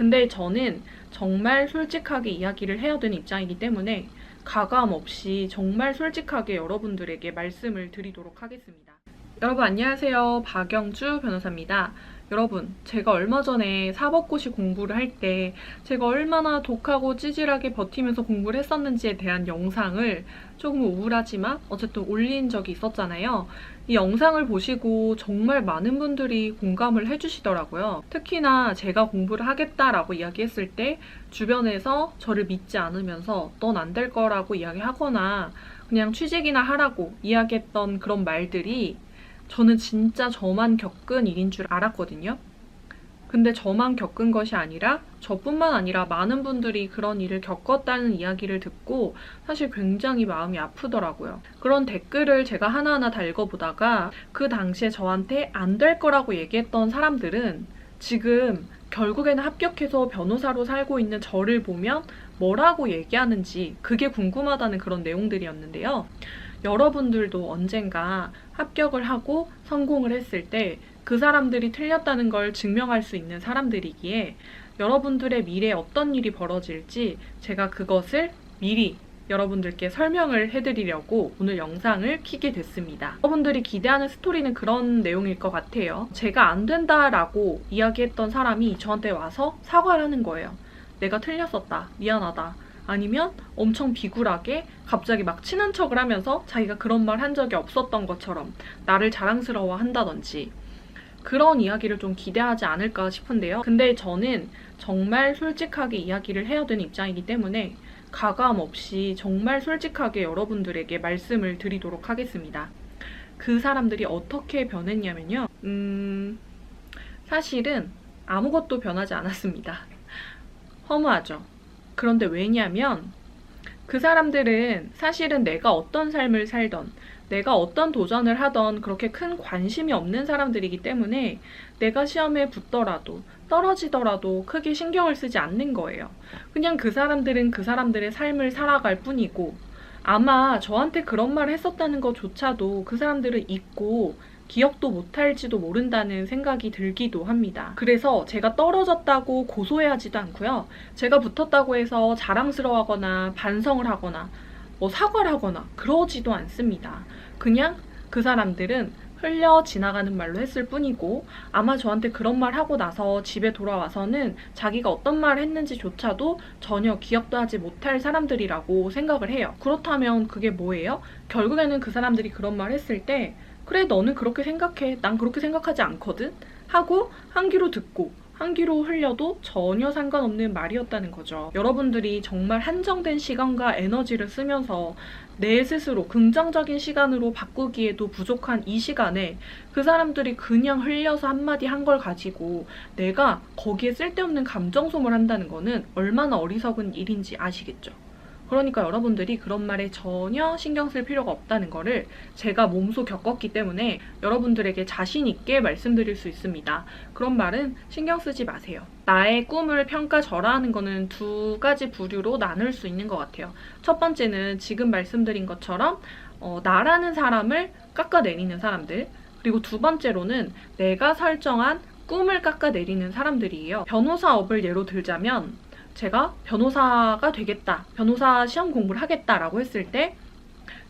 근데 저는 정말 솔직하게 이야기를 해야 되는 입장이기 때문에 가감 없이 정말 솔직하게 여러분들에게 말씀을 드리도록 하겠습니다. 여러분 안녕하세요. 박영주 변호사입니다. 여러분, 제가 얼마 전에 사법고시 공부를 할 때 제가 얼마나 독하고 찌질하게 버티면서 공부를 했었는지에 대한 영상을 조금 우울하지만 어쨌든 올린 적이 있었잖아요. 이 영상을 보시고 정말 많은 분들이 공감을 해주시더라고요. 특히나 제가 공부를 하겠다라고 이야기했을 때 주변에서 저를 믿지 않으면서 넌 안 될 거라고 이야기하거나 그냥 취직이나 하라고 이야기했던 그런 말들이 저는 진짜 저만 겪은 일인 줄 알았거든요. 근데 저만 겪은 것이 아니라 저뿐만 아니라 많은 분들이 그런 일을 겪었다는 이야기를 듣고 사실 굉장히 마음이 아프더라고요. 그런 댓글을 제가 하나하나 다 읽어보다가 그 당시에 저한테 안 될 거라고 얘기했던 사람들은 지금 결국에는 합격해서 변호사로 살고 있는 저를 보면 뭐라고 얘기하는지 그게 궁금하다는 그런 내용들이었는데요. 여러분들도 언젠가 합격을 하고 성공을 했을 때 그 사람들이 틀렸다는 걸 증명할 수 있는 사람들이기에 여러분들의 미래에 어떤 일이 벌어질지 제가 그것을 미리 여러분들께 설명을 해드리려고 오늘 영상을 켜게 됐습니다. 여러분들이 기대하는 스토리는 그런 내용일 것 같아요. 제가 안 된다라고 이야기했던 사람이 저한테 와서 사과를 하는 거예요. 내가 틀렸었다. 미안하다. 아니면 엄청 비굴하게 갑자기 막 친한 척을 하면서 자기가 그런 말 한 적이 없었던 것처럼 나를 자랑스러워 한다든지 그런 이야기를 좀 기대하지 않을까 싶은데요. 근데 저는 정말 솔직하게 이야기를 해야 되는 입장이기 때문에 가감 없이 정말 솔직하게 여러분들에게 말씀을 드리도록 하겠습니다. 그 사람들이 어떻게 변했냐면요. 사실은 아무것도 변하지 않았습니다. 허무하죠. 그런데 왜냐면 그 사람들은 사실은 내가 어떤 삶을 살던 내가 어떤 도전을 하던 그렇게 큰 관심이 없는 사람들이기 때문에 내가 시험에 붙더라도 떨어지더라도 크게 신경을 쓰지 않는 거예요. 그냥 그 사람들은 그 사람들의 삶을 살아갈 뿐이고 아마 저한테 그런 말을 했었다는 것조차도 그 사람들은 잊고 기억도 못할지도 모른다는 생각이 들기도 합니다. 그래서 제가 떨어졌다고 고소해하지도 않고요. 제가 붙었다고 해서 자랑스러워하거나 반성을 하거나 사과를 하거나 그러지도 않습니다. 그냥 그 사람들은 흘려 지나가는 말로 했을 뿐이고 아마 저한테 그런 말 하고 나서 집에 돌아와서는 자기가 어떤 말을 했는지조차도 전혀 기억도 하지 못할 사람들이라고 생각을 해요. 그렇다면 그게 뭐예요? 결국에는 그 사람들이 그런 말 했을 때 그래 너는 그렇게 생각해 난 그렇게 생각하지 않거든 하고 한 귀로 듣고 한 귀로 흘려도 전혀 상관없는 말이었다는 거죠. 여러분들이 정말 한정된 시간과 에너지를 쓰면서 내 스스로 긍정적인 시간으로 바꾸기에도 부족한 이 시간에 그 사람들이 그냥 흘려서 한마디 한 걸 가지고 내가 거기에 쓸데없는 감정 소모를 한다는 거는 얼마나 어리석은 일인지 아시겠죠? 그러니까 여러분들이 그런 말에 전혀 신경 쓸 필요가 없다는 거를 제가 몸소 겪었기 때문에 여러분들에게 자신 있게 말씀드릴 수 있습니다. 그런 말은 신경 쓰지 마세요. 나의 꿈을 평가절하하는 거는 두 가지 부류로 나눌 수 있는 것 같아요. 첫 번째는 지금 말씀드린 것처럼 나라는 사람을 깎아내리는 사람들, 그리고 두 번째로는 내가 설정한 꿈을 깎아내리는 사람들이에요. 변호사업을 예로 들자면 제가 변호사가 되겠다, 변호사 시험 공부를 하겠다라고 했을 때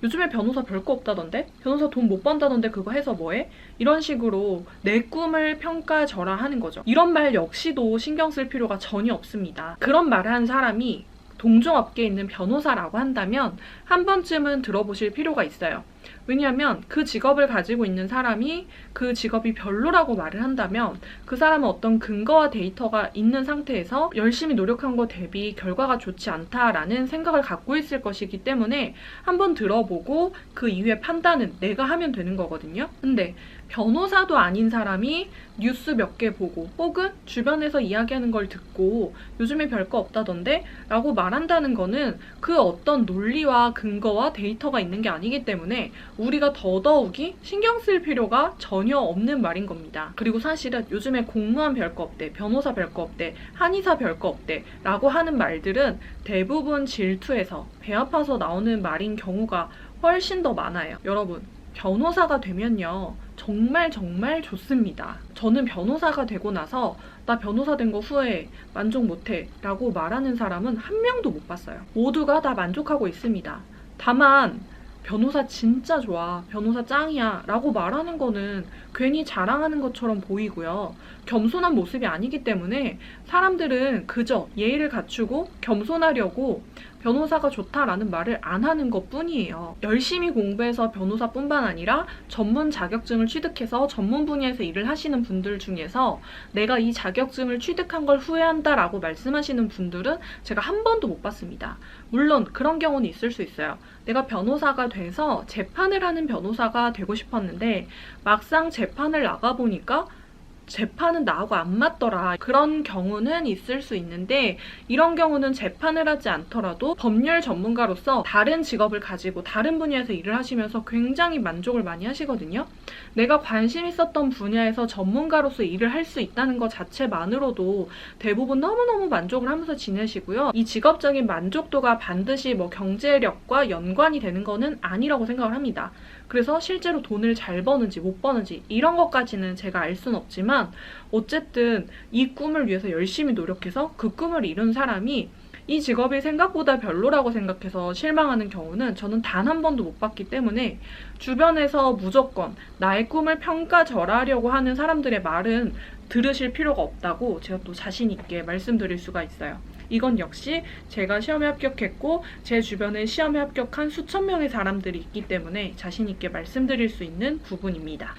요즘에 변호사 별거 없다던데? 변호사 돈 못 번다던데 그거 해서 뭐해? 이런 식으로 내 꿈을 평가절하하는 거죠. 이런 말 역시도 신경 쓸 필요가 전혀 없습니다. 그런 말을 한 사람이 동종업계에 있는 변호사라고 한다면 한 번쯤은 들어보실 필요가 있어요. 왜냐하면 그 직업을 가지고 있는 사람이 그 직업이 별로라고 말을 한다면 그 사람은 어떤 근거와 데이터가 있는 상태에서 열심히 노력한 것 대비 결과가 좋지 않다라는 생각을 갖고 있을 것이기 때문에 한번 들어보고 그 이후에 판단은 내가 하면 되는 거거든요. 근데 변호사도 아닌 사람이 뉴스 몇 개 보고 혹은 주변에서 이야기하는 걸 듣고 요즘에 별거 없다던데? 라고 말한다는 거는 그 어떤 논리와 근거와 데이터가 있는 게 아니기 때문에 우리가 더더욱이 신경 쓸 필요가 전혀 없는 말인 겁니다. 그리고 사실은 요즘에 공무원 별거 없대, 변호사 별거 없대, 한의사 별거 없대 라고 하는 말들은 대부분 질투해서 배 아파서 나오는 말인 경우가 훨씬 더 많아요. 여러분, 변호사가 되면요 정말 정말 좋습니다. 저는 변호사가 되고 나서 나 변호사 된 거 후회해, 만족 못해 라고 말하는 사람은 한 명도 못 봤어요. 모두가 다 만족하고 있습니다. 다만 변호사 진짜 좋아, 변호사 짱이야 라고 말하는 거는 괜히 자랑하는 것처럼 보이고요. 겸손한 모습이 아니기 때문에 사람들은 그저 예의를 갖추고 겸손하려고 변호사가 좋다라는 말을 안 하는 것 뿐이에요. 열심히 공부해서 변호사뿐만 아니라 전문 자격증을 취득해서 전문 분야에서 일을 하시는 분들 중에서 내가 이 자격증을 취득한 걸 후회한다라고 말씀하시는 분들은 제가 한 번도 못 봤습니다. 물론 그런 경우는 있을 수 있어요. 내가 변호사가 돼서 재판을 하는 변호사가 되고 싶었는데 막상 재판을 나가보니까 재판은 나하고 안 맞더라. 그런 경우는 있을 수 있는데 이런 경우는 재판을 하지 않더라도 법률 전문가로서 다른 직업을 가지고 다른 분야에서 일을 하시면서 굉장히 만족을 많이 하시거든요. 내가 관심 있었던 분야에서 전문가로서 일을 할 수 있다는 것 자체만으로도 대부분 너무너무 만족을 하면서 지내시고요. 이 직업적인 만족도가 반드시 뭐 경제력과 연관이 되는 거는 아니라고 생각을 합니다. 그래서 실제로 돈을 잘 버는지 못 버는지 이런 것까지는 제가 알 수는 없지만 어쨌든 이 꿈을 위해서 열심히 노력해서 그 꿈을 이룬 사람이 이 직업이 생각보다 별로라고 생각해서 실망하는 경우는 저는 단 한 번도 못 봤기 때문에 주변에서 무조건 나의 꿈을 평가절하하려고 하는 사람들의 말은 들으실 필요가 없다고 제가 또 자신 있게 말씀드릴 수가 있어요. 이건 역시 제가 시험에 합격했고 제 주변에 시험에 합격한 수천 명의 사람들이 있기 때문에 자신 있게 말씀드릴 수 있는 부분입니다.